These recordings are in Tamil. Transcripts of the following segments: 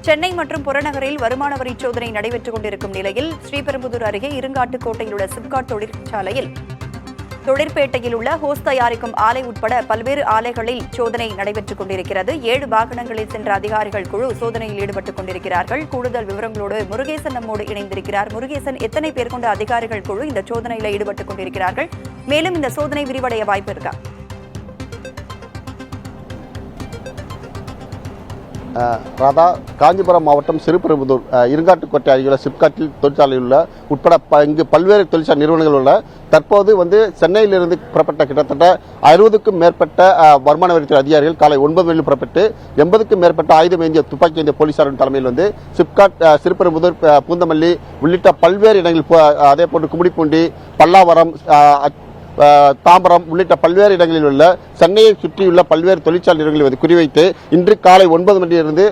சென்னை மற்றும் புறநகரில் வருமான வரி சோதனை நடைபெற்றுக் கொண்டிருக்கும் நிலையில் ஸ்ரீபெரும்புதூர் அருகே இருங்காட்டுக்கோட்டையில் உள்ள சிப்காட் தொழிற்சாலையில் தொழிற்பேட்டையில் உள்ள ஹோஸ் தயாரிக்கும் ஆலை உட்பட பல்வேறு ஆலைகளில் சோதனை நடைபெற்றுக் கொண்டிருக்கிறது. 7 வாகனங்களில் சென்ற அதிகாரிகள் குழு சோதனையில் ஈடுபட்டுக் கொண்டிருக்கிறார்கள். கூடுதல் விவரங்களோடு முருகேசன் நம்மோடு இணைந்திருக்கிறார். முருகேசன், எத்தனை பேர் கொண்ட அதிகாரிகள் குழு இந்த சோதனையில் ஈடுபட்டுக் கொண்டிருக்கிறார்கள்? மேலும் இந்த சோதனை விரிவடைய வாய்ப்பு இருக்கா? ராதா, காஞ்சிபுரம் மாவட்டம் ஸ்ரீபெரும்புதூர் இருங்காட்டுக்கோட்டை அருகிலுள்ள சிப்காட்டில் தொழிற்சாலையில் உள்ள உட்பட இங்கு பல்வேறு தொழிற்சாலை நிறுவனங்கள் உள்ள தற்போது சென்னையிலிருந்து புறப்பட்ட கிட்டத்தட்ட 60க்கும் மேற்பட்ட வருமான வரித்துறை அதிகாரிகள் காலை 9 மணியில் புறப்பட்டு 80க்கும் மேற்பட்ட ஆயுதம் ஏந்திய துப்பாக்கி ஏந்திய போலீசாரின் தலைமையில் சிப்காட், ஸ்ரீபெரும்புதூர், பூந்தமல்லி உள்ளிட்ட பல்வேறு இடங்களில், அதே போன்று கும்மிடிப்பூண்டி, பல்லாவரம், தாம்பரம் உள்ளிட்ட பல்வேறு இடங்களில் உள்ள சென்னையை சுற்றியுள்ள பல்வேறு தொழிற்சாலை நிறுவனங்களை குறிவைத்து இன்று காலை 9 மணியிலிருந்து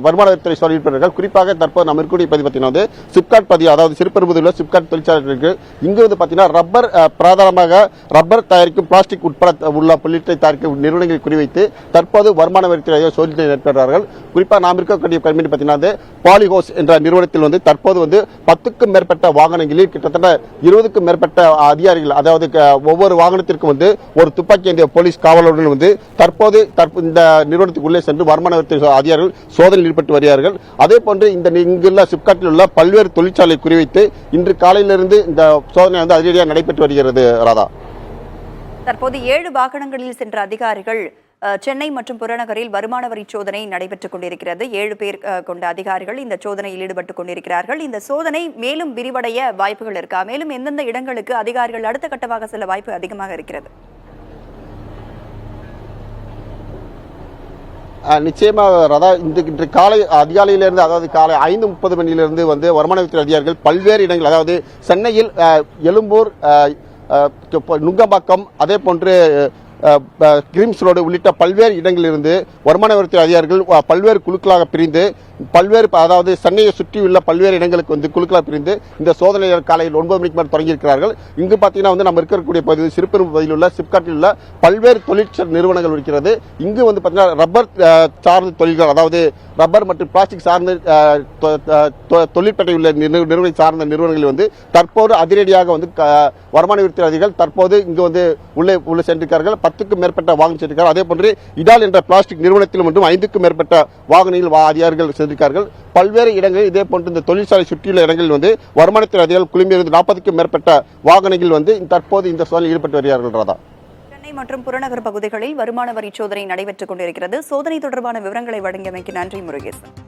வருமான வரித்துறை சோதனை. குறிப்பாக தற்போது நம்ம இருக்கக்கூடிய பதிவு பார்த்தீங்கன்னா சிப்காட் பதிவு, அதாவது ஸ்ரீபெரும்புதூரில் சிப்காட் தொழிற்சாலை இங்கு பார்த்தீங்கன்னா ரப்பர், பிரதானமாக ரப்பர் தயாரிக்கும் பிளாஸ்டிக் உட்பட உள்ள பொருட்களை தயாரிக்கும் நிறுவனங்களை குறிவைத்து தற்போது வருமான வரித்துறை சோதனை மேற்கொள்கிறார்கள். குறிப்பாக நாம் இருக்கக்கூடிய கம்பெனி பார்த்தீங்கன்னா பாலிஹோஸ் என்ற நிறுவனத்தில் தற்போது 10க்கும் மேற்பட்ட வாகனங்களில் கிட்டத்தட்ட 20க்கும் மேற்பட்ட அதிகாரிகள், அதாவது ஒவ்வொரு வாகனத்திற்கும் ஒரு துப்பாக்கி ஏந்திய போலீஸ் காவலர்கள் தற்போது இந்த நிறுவனத்துக்குள்ளே சென்று வருமான வரித்துறை அதிகாரிகள் சோதனையில் ஈடுபட்டு வருகிறார்கள். அதே போன்று இங்குள்ள சிப்காட்டில் உள்ள பல்வேறு தொழிற்சாலை குறிவைத்து இன்று காலையிலிருந்து இந்த சோதனை அதிரடியாக நடைபெற்று வருகிறது. ராதா, தற்போது 7 வாகனங்களில் சென்ற அதிகாரிகள் சென்னை மற்றும் புறநகரில் வருமான வரி சோதனை நடைபெற்றுக் கொண்டிருக்கிறது. 7 பேர் கொண்ட அதிகாரிகள் இந்த சோதனையில் ஈடுபட்டுக் கொண்டிருக்கிறார்கள். இந்த சோதனை மேலும் விரிவடைய வாய்ப்புகள் இருக்கா? மேலும் எந்தெந்த இடங்களுக்கு அதிகாரிகள் அடுத்த கட்டமாக செல்ல வாய்ப்பு அதிகமாக இருக்கிறது? நிச்சயமாக ராதா, இன்று காலை அதிகாலையிலிருந்து, அதாவது காலை 5:30 மணியிலிருந்து வருமான வரித்துறை அதிகாரிகள் பல்வேறு இடங்கள், அதாவது சென்னையில் எழும்பூர், நுங்கம்பாக்கம், அதே போன்று கிரீம்ஸ் ரோடு உள்ளிட்ட பல்வேறு இடங்களிலிருந்து வருமான வரித்துறை அதிகாரிகள் பல்வேறு குழுக்களாக பிரிந்து பல்வேறு, அதாவது சென்னையை சுற்றியுள்ள பல்வேறு இடங்களுக்கு குழுக்களாக பிரிந்து இந்த சோதனை காலையில் 9 மணிக்கு மேல் தொடங்கியிருக்கிறார்கள். இங்கு பார்த்தீங்கன்னா நம்ம இருக்கக்கூடிய பகுதி சிறுபெரும்புதூரில் உள்ள சிப்காட்டில் உள்ள பல்வேறு தொழிற்சாலை நிறுவனங்கள் இருக்கிறது. இங்கு பார்த்தீங்கன்னா ரப்பர் சார்ந்த தொழில்கள், அதாவது ரப்பர் மற்றும் பிளாஸ்டிக் சார்ந்த தொழிற்பேட்டை உள்ள நிறுவனம் சார்ந்த நிறுவனங்கள் தற்போது அதிரடியாக வருமான வரித்துறை அதிகாரிகள் தற்போது இங்கு உள்ளே சென்றிருக்கிறார்கள். 10க்கும் மேற்பட்ட வாகனம் சென்றிருக்கிறார்கள். அதே போன்று இடால் என்ற பிளாஸ்டிக் நிறுவனத்தில் 5க்கும் மேற்பட்ட வாகனங்கள் அதிகாரிகள் சென்றிருக்கிறார்கள். பல்வேறு இடங்களில் இதே போன்று இந்த தொழிற்சாலை சுற்றியுள்ள இடங்களில் வருமானத்துறை அதிகாரிகள் குழுமியிருந்து 40க்கும் மேற்பட்ட வாகனங்கள் தற்போது இந்த சோதனையில் ஈடுபட்டு வருகிறார்கள். ராதா, சென்னை மற்றும் புறநகர் பகுதிகளில் வருமான வரி சோதனை நடைபெற்றுக் கொண்டிருக்கிறது. சோதனை தொடர்பான விவரங்களை வழங்கியமைக்கு நன்றி முருகேசன்.